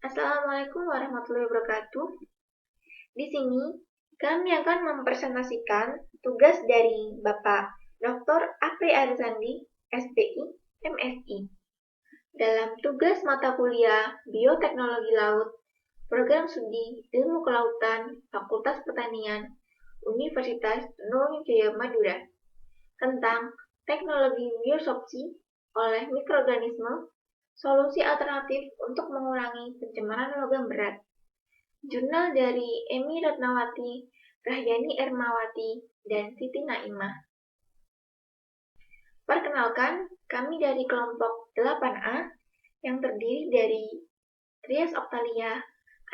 Assalamualaikum warahmatullahi wabarakatuh. Di sini kami akan mempresentasikan tugas dari Bapak Dr. Apri Arizandi, SPI, MSI. Dalam tugas mata kuliah Bioteknologi Laut, Program Studi Ilmu Kelautan, Fakultas Pertanian, Universitas Nurjaya Madura, tentang teknologi biosorpsi oleh mikroorganisme, solusi alternatif untuk mengurangi pencemaran logam berat. Jurnal dari Emi Ratnawati, Rahyani Ermawati, dan Siti Naimah. Perkenalkan, kami dari kelompok 8A yang terdiri dari Trias Oktalia,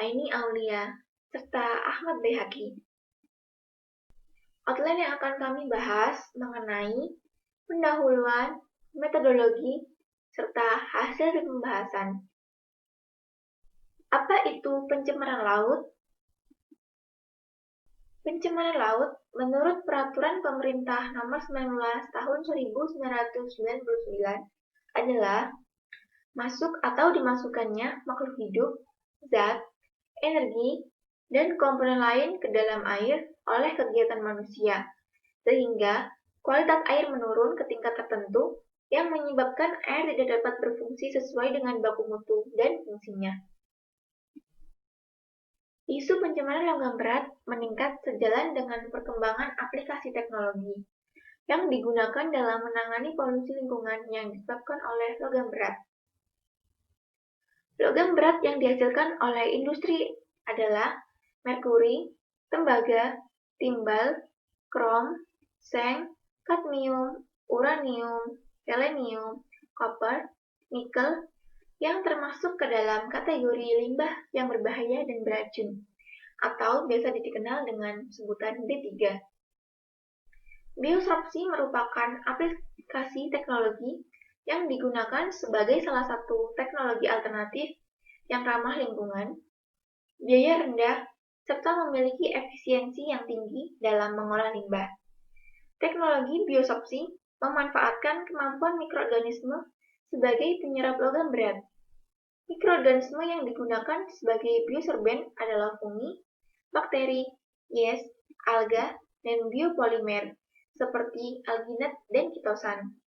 Aini Aulia, serta Ahmad Behaki. Outline yang akan kami bahas mengenai pendahuluan, metodologi, serta hasil pembahasan. Apa itu pencemaran laut? Pencemaran laut menurut Peraturan Pemerintah Nomor 19 Tahun 1999 adalah masuk atau dimasukkannya makhluk hidup, zat, energi, dan komponen lain ke dalam air oleh kegiatan manusia, sehingga kualitas air menurun ke tingkat tertentu yang menyebabkan air tidak dapat berfungsi sesuai dengan baku mutu dan fungsinya. Isu pencemaran logam berat meningkat sejalan dengan perkembangan aplikasi teknologi yang digunakan dalam menangani polusi lingkungan yang disebabkan oleh logam berat. Logam berat yang dihasilkan oleh industri adalah merkuri, tembaga, timbal, krom, seng, kadmium, uranium, selenium, koper, nikel, yang termasuk ke dalam kategori limbah yang berbahaya dan beracun, atau biasa dikenal dengan sebutan B3. Biosorpsi merupakan aplikasi teknologi yang digunakan sebagai salah satu teknologi alternatif yang ramah lingkungan, biaya rendah, serta memiliki efisiensi yang tinggi dalam mengolah limbah. Teknologi biosorpsi memanfaatkan kemampuan mikroorganisme sebagai penyerap logam berat. Mikroorganisme yang digunakan sebagai biosorben adalah fungi, bakteri, yeast, alga, dan biopolimer seperti alginat dan kitosan.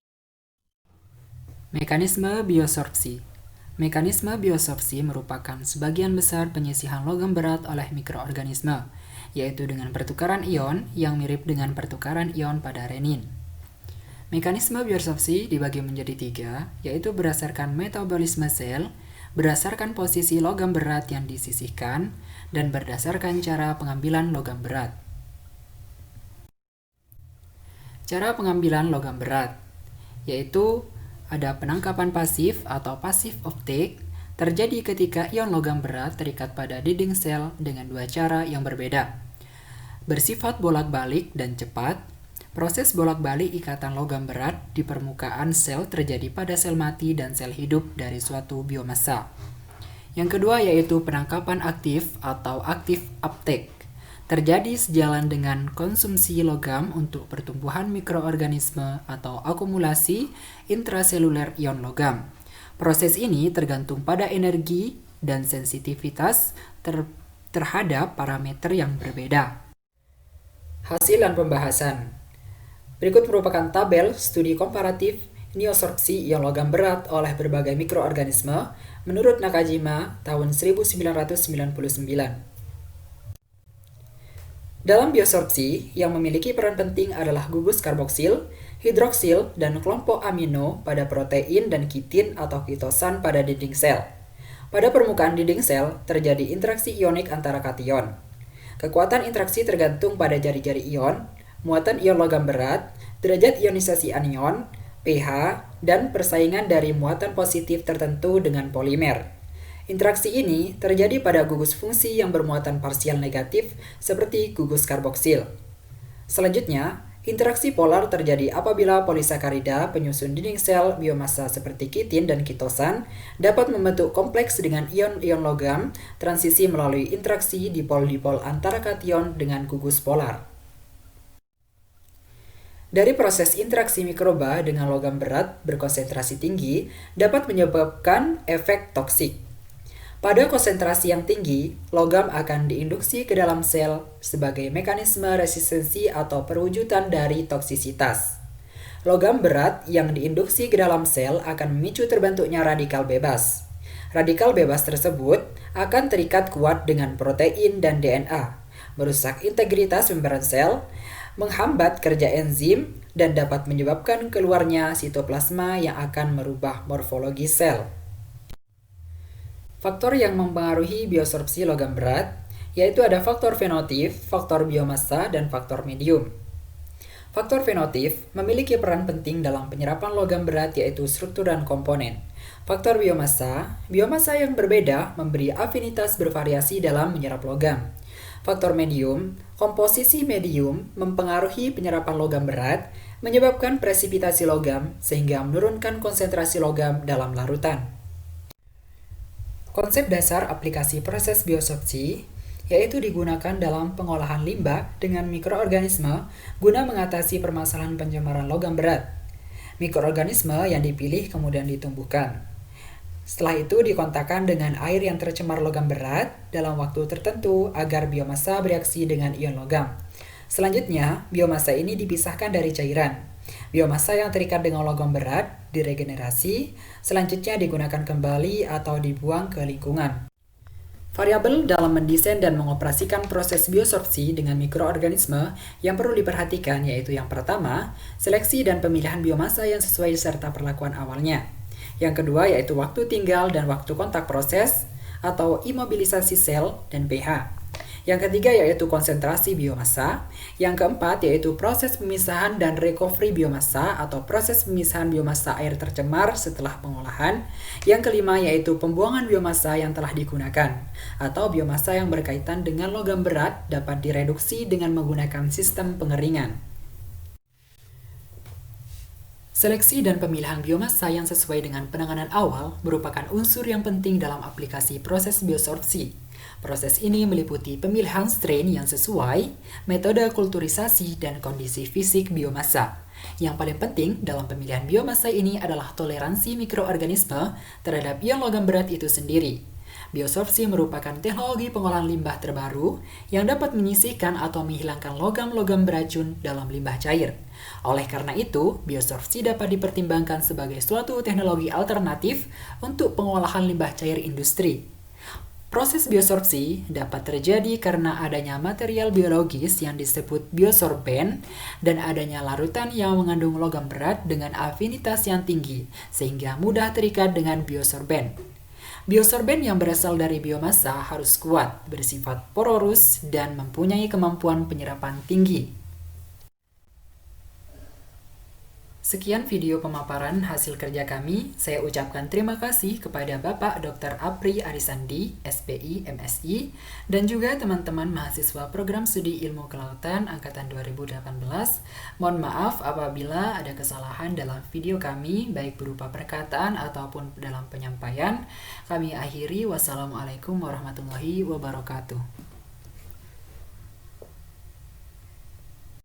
Mekanisme biosorpsi. Mekanisme biosorpsi merupakan sebagian besar penyisihan logam berat oleh mikroorganisme, yaitu dengan pertukaran ion yang mirip dengan pertukaran ion pada renin. Mekanisme biosorpsi dibagi menjadi 3, yaitu berdasarkan metabolisme sel, berdasarkan posisi logam berat yang disisihkan, dan berdasarkan cara pengambilan logam berat. Cara pengambilan logam berat, yaitu ada penangkapan pasif atau passive uptake, terjadi ketika ion logam berat terikat pada dinding sel dengan dua cara yang berbeda. Bersifat bolak-balik dan cepat, proses bolak-balik ikatan logam berat di permukaan sel terjadi pada sel mati dan sel hidup dari suatu biomasa. Yang kedua yaitu penangkapan aktif atau active uptake. Terjadi sejalan dengan konsumsi logam untuk pertumbuhan mikroorganisme atau akumulasi intraseluler ion logam. Proses ini tergantung pada energi dan sensitivitas terhadap parameter yang berbeda. Hasil dan pembahasan. Berikut merupakan tabel studi komparatif neosorpsi ion logam berat oleh berbagai mikroorganisme menurut Nakajima tahun 1999. Dalam biosorpsi, yang memiliki peran penting adalah gugus karboksil, hidroksil, dan kelompok amino pada protein dan kitin atau kitosan pada dinding sel. Pada permukaan dinding sel, terjadi interaksi ionik antara kation. Kekuatan interaksi tergantung pada jari-jari ion, muatan ion logam berat, derajat ionisasi anion, pH, dan persaingan dari muatan positif tertentu dengan polimer. Interaksi ini terjadi pada gugus fungsi yang bermuatan parsial negatif seperti gugus karboksil. Selanjutnya, interaksi polar terjadi apabila polisakarida penyusun dinding sel biomasa seperti kitin dan kitosan dapat membentuk kompleks dengan ion-ion logam transisi melalui interaksi dipol-dipol antara kation dengan gugus polar. Dari proses interaksi mikroba dengan logam berat berkonsentrasi tinggi dapat menyebabkan efek toksik. Pada konsentrasi yang tinggi, logam akan diinduksi ke dalam sel sebagai mekanisme resistensi atau perwujudan dari toksisitas. Logam berat yang diinduksi ke dalam sel akan memicu terbentuknya radikal bebas. Radikal bebas tersebut akan terikat kuat dengan protein dan DNA, merusak integritas membran sel, menghambat kerja enzim, dan dapat menyebabkan keluarnya sitoplasma yang akan merubah morfologi sel. Faktor yang mempengaruhi biosorpsi logam berat yaitu ada faktor fenotip, faktor biomassa, dan faktor medium. Faktor fenotip memiliki peran penting dalam penyerapan logam berat yaitu struktur dan komponen. Faktor biomassa yang berbeda memberi afinitas bervariasi dalam menyerap logam. Faktor medium, komposisi medium mempengaruhi penyerapan logam berat, menyebabkan presipitasi logam sehingga menurunkan konsentrasi logam dalam larutan. Konsep dasar aplikasi proses biosorpsi yaitu digunakan dalam pengolahan limbah dengan mikroorganisme guna mengatasi permasalahan pencemaran logam berat. Mikroorganisme yang dipilih kemudian ditumbuhkan. Setelah itu dikontakkan dengan air yang tercemar logam berat dalam waktu tertentu agar biomassa bereaksi dengan ion logam. Selanjutnya, biomassa ini dipisahkan dari cairan. Biomassa yang terikat dengan logam berat diregenerasi, selanjutnya digunakan kembali atau dibuang ke lingkungan. Variabel dalam mendesain dan mengoperasikan proses biosorpsi dengan mikroorganisme yang perlu diperhatikan yaitu yang pertama, seleksi dan pemilihan biomassa yang sesuai serta perlakuan awalnya. Yang kedua yaitu waktu tinggal dan waktu kontak proses atau imobilisasi sel dan pH. Yang ketiga yaitu konsentrasi biomassa. Yang keempat yaitu proses pemisahan dan recovery biomassa atau proses pemisahan biomassa air tercemar setelah pengolahan. Yang kelima yaitu pembuangan biomassa yang telah digunakan atau biomassa yang berkaitan dengan logam berat dapat direduksi dengan menggunakan sistem pengeringan. Seleksi dan pemilihan biomassa yang sesuai dengan penanganan awal merupakan unsur yang penting dalam aplikasi proses biosorpsi. Proses ini meliputi pemilihan strain yang sesuai, metode kulturisasi, dan kondisi fisik biomassa. Yang paling penting dalam pemilihan biomassa ini adalah toleransi mikroorganisme terhadap ion logam berat itu sendiri. Biosorpsi merupakan teknologi pengolahan limbah terbaru yang dapat menyisihkan atau menghilangkan logam-logam beracun dalam limbah cair. Oleh karena itu, biosorpsi dapat dipertimbangkan sebagai suatu teknologi alternatif untuk pengolahan limbah cair industri. Proses biosorpsi dapat terjadi karena adanya material biologis yang disebut biosorben dan adanya larutan yang mengandung logam berat dengan afinitas yang tinggi sehingga mudah terikat dengan biosorben. Biosorben yang berasal dari biomassa harus kuat, bersifat porous, dan mempunyai kemampuan penyerapan tinggi. Sekian video pemaparan hasil kerja kami. Saya ucapkan terima kasih kepada Bapak Dr. Apri Arisandi, SPI, MSI, dan juga teman-teman mahasiswa Program Studi Ilmu Kelautan Angkatan 2018. Mohon maaf apabila ada kesalahan dalam video kami, baik berupa perkataan ataupun dalam penyampaian. Kami akhiri. Wassalamualaikum warahmatullahi wabarakatuh.